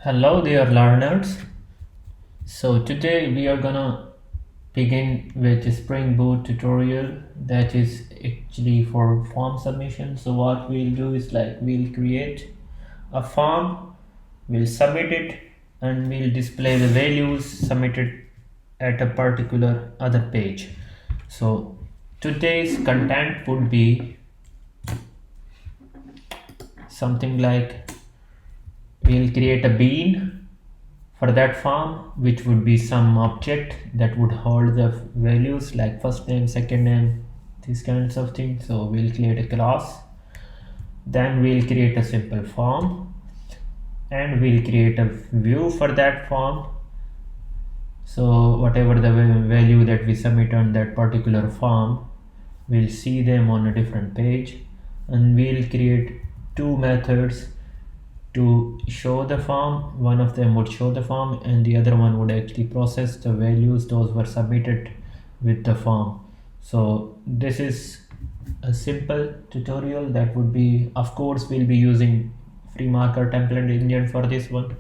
Hello there, learners. So today we are gonna begin with a Spring Boot tutorial that is actually for form submission. So what we'll do is we'll create a form, we'll submit it, and we'll display the values submitted at a particular other page. So today's content would be something like we'll create a bean for that form, which would be some object that would hold the values like first name, second name, these kinds of things. So we'll create a class, then we'll create a simple form, and we'll create a view for that form. So whatever the value that we submit on that particular form, we'll see them on a different page, and we'll create two methods to show the form. One of them would show the form and the other one would actually process the values those were submitted with the form. So this is a simple tutorial that would be, of course we'll be using FreeMarker template engine for this one.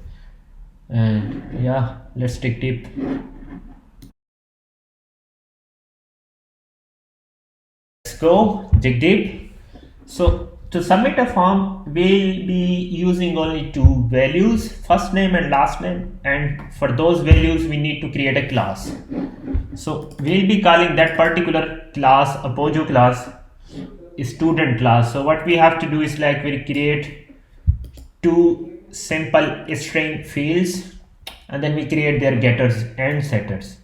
And yeah, let's dig deep. Let's go dig deep. So to submit a form, we'll be using only two values, first name and last name, and for those values we need to create a class. So we'll be calling that particular class, a Pojo class, a student class. So what we have to do is we'll create two simple string fields, and then we create their getters and setters.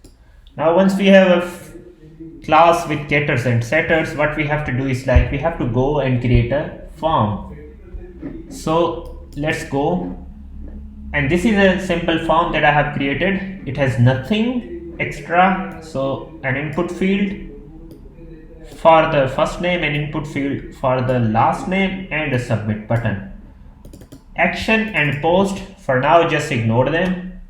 Now once we have a class with getters and setters, what we have to do is we have to go and create a form. So let's go, and this is a simple form that I have created. It has nothing extra. So an input field for the first name, an input field for the last name, and a submit button. Action and post, for now just ignore them.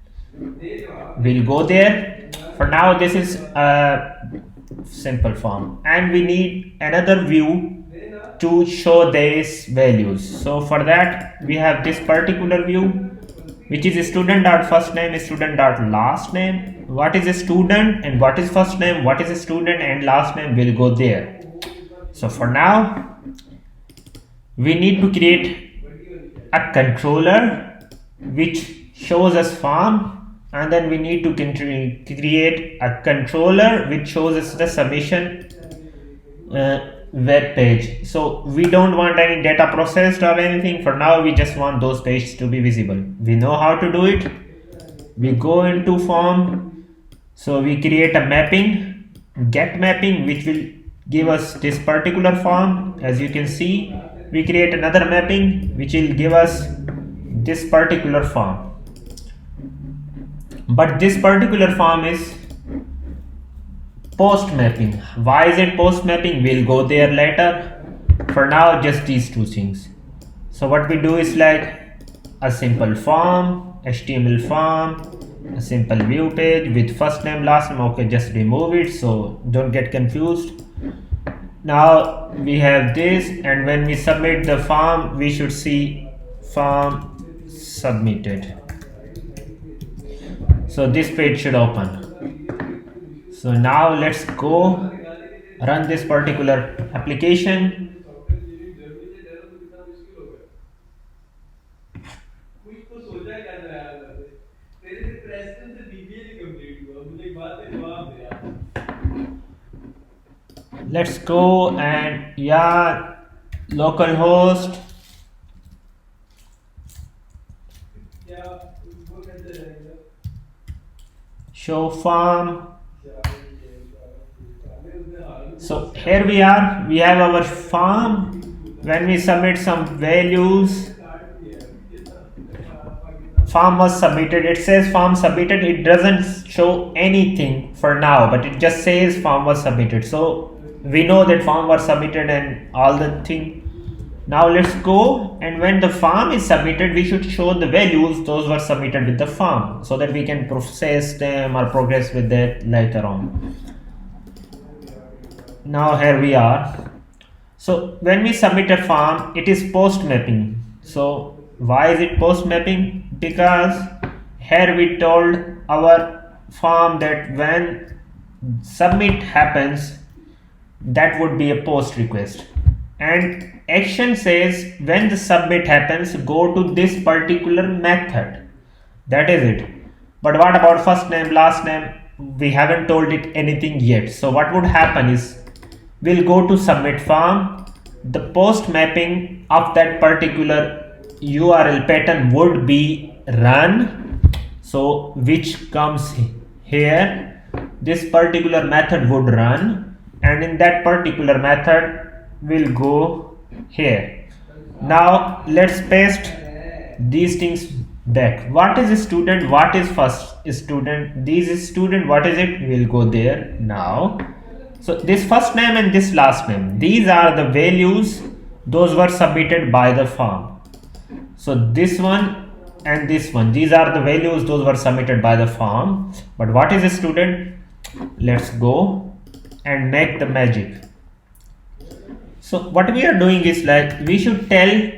We'll go there. For now this is a simple form, and we need another view to show these values. So for that we have this particular view, which is student.first name, student.last name. What is a student and what is first name, what is a student and last name, will go there. So for now we need to create a controller which shows us form, and then we need to create a controller which shows us the submission web page. So we don't want any data processed or anything. For now we just want those pages to be visible. We know how to do it. We go into form, so we create a mapping, get mapping, which will give us this particular form. As you can see, we create another mapping which will give us this particular form, but this particular form is post mapping. Why is it post mapping? We'll go there later. For now just these two things. So what we do is a simple form, HTML form, a simple view page with first name, last name. Okay, just remove it so don't get confused. Now we have this, and when we submit the form we should see form submitted. So this page should open. So now let's go run this particular application. Let's go, and yeah, localhost, show form. So here we are, we have our form. When we submit some values, form was submitted. It says form submitted. It doesn't show anything for now, but it just says form was submitted. So we know that form was submitted and all the thing. Now let's go, and when the form is submitted we should show the values those were submitted with the form, so that we can process them or progress with that later on. Now here we are. So when we submit a form, it is post mapping. So why is it post mapping? because here we told our form that when submit happens, that would be a post request, and action says when the submit happens, go to this particular method. That is it. But what about first name, last name? We haven't told it anything yet. So what would happen is we'll go to submit form. The post mapping of that particular URL pattern would be run. So which comes here, this particular method would run, and in that particular method we'll go here. Now let's paste these things back. What is a student? What is first student? This is student. What is it? We'll go there now. So this first name and this last name, these are the values, those were submitted by the form. So this one and this one, these are the values, those were submitted by the form. But what is a student? Let's go and make the magic. So what we are doing is like we should tell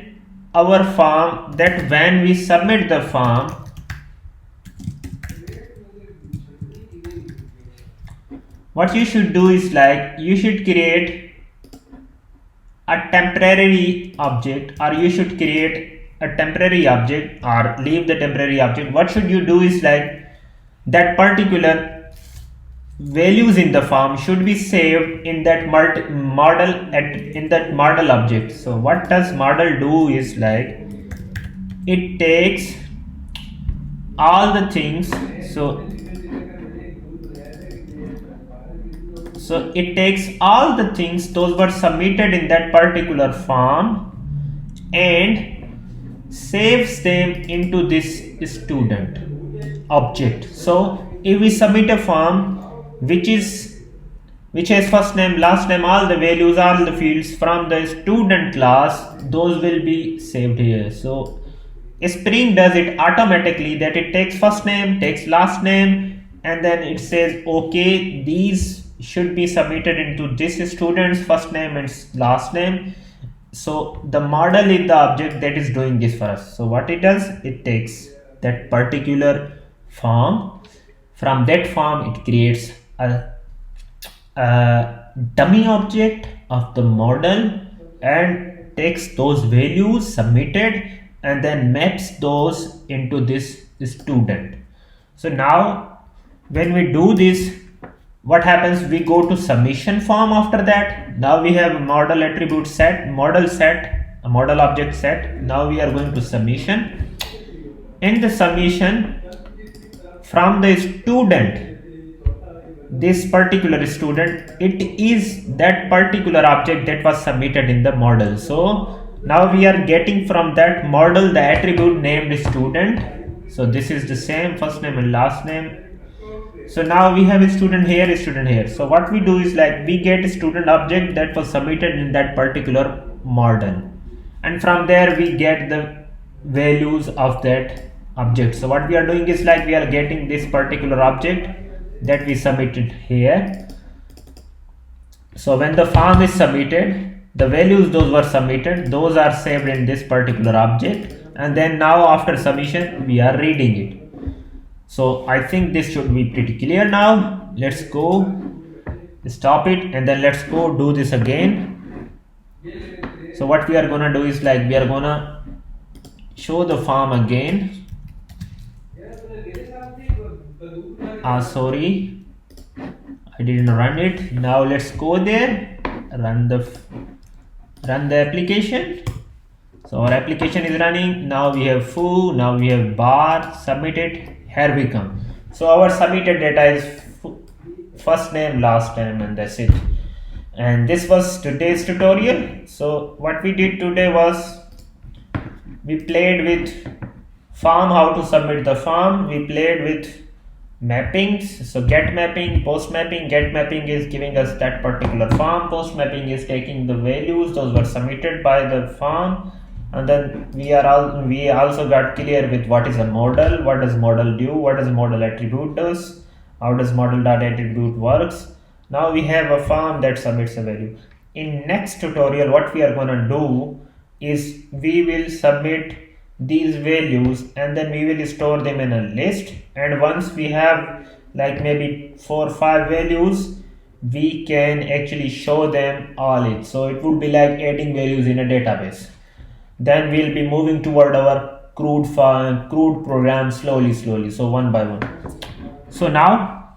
our form that when we submit the form, what you should do is like you should create a temporary object, or you should create a temporary object or leave the temporary object. What should you do is like that particular values in the form should be saved in that model object. So what does model do is like it takes all the things, so it takes all the things those were submitted in that particular form and saves them into this student object. So if we submit a form which has first name, last name, all the values, all the fields from the student class, those will be saved here. So Spring does it automatically, that it takes first name, takes last name, and then it says okay, these should be submitted into this student's first name and last name. So the model is the object that is doing this for us. So what it does, it takes that particular form, from that form it creates a dummy object of the model and takes those values submitted and then maps those into this student. So now when we do this, what happens, we go to submission form. After that, now we have a model attribute set, model set, a model object set. Now we are going to submission. In the submission, from the student, this particular student, it is that particular object that was submitted in the model. So now we are getting from that model the attribute named student. So this is the same first name and last name. So now we have a student here, a student here. So what we do is like we get a student object that was submitted in that particular model, and from there we get the values of that object. So what we are doing is like we are getting this particular object that we submitted here. So when the form is submitted, the values those were submitted, those are saved in this particular object, and then now after submission we are reading it. So I think this should be pretty clear now. Let's go stop it and then let's go do this again. So what we are gonna do is like we are gonna show the form again. Sorry, I didn't run it. Now let's go there, run the application. So our application is running. Now we have foo, now we have bar, submit it. Here we come. So our submitted data is first name, last name, and that's it. And this was today's tutorial. So what we did today was we played with form, how to submit the form. We played with mappings. So get mapping, post mapping. Get mapping is giving us that particular form. Post mapping is taking the values those were submitted by the form. And then we also got clear with what is a model, what does model do, what does model attribute does, how does model dot attribute works. Now we have a form that submits a value. In next tutorial, what we are going to do is we will submit these values, and then we will store them in a list. And once we have like maybe 4 or 5 values, we can actually show them all it. So it would be like adding values in a database. Then we'll be moving toward our crude program slowly, so one by one. So now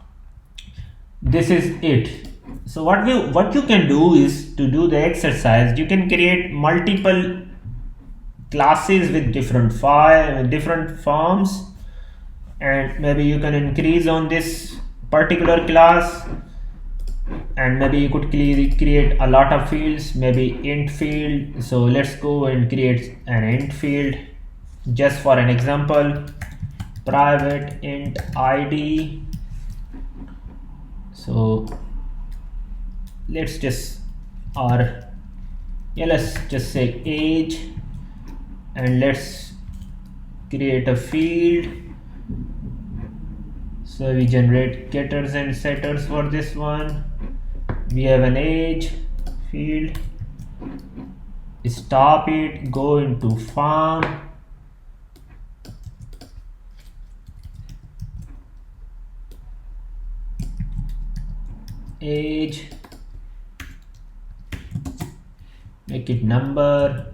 this is it. So what you can do is, to do the exercise, you can create multiple classes with different forms, and maybe you can increase on this particular class, and maybe you could create a lot of fields, maybe int field. So let's go and create an int field just for an example. Private int id. So let's just let's just say age, and let's create a field. So we generate getters and setters for this one. We have an age field. Stop it, go into farm, age, make it number,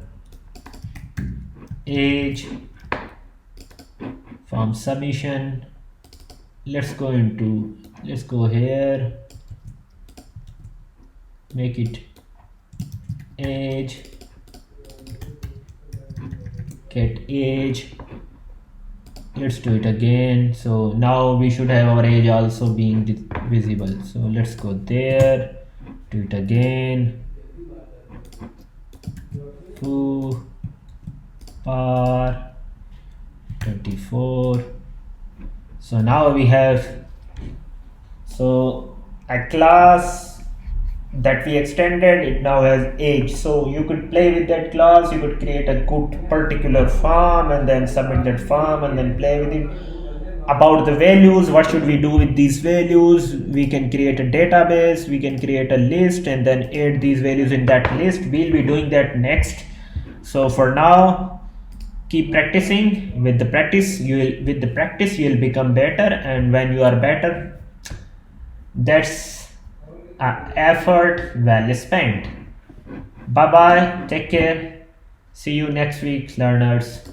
age, farm submission. Let's go here, make it age, get age. Let's do it again. So now we should have our age also being visible. So let's go there, do it again. Foo par 24. So now we have a class that we extended. It now has age, so you could play with that class. You could create a good particular farm and then submit that farm and then play with it. About the values, what should we do with these values? We can create a database, we can create a list, and then add these values in that list. We'll be doing that next. So for now, keep practicing. With the practice you'll become better, and when you are better, that's effort well spent. Bye bye, take care, see you next week, learners.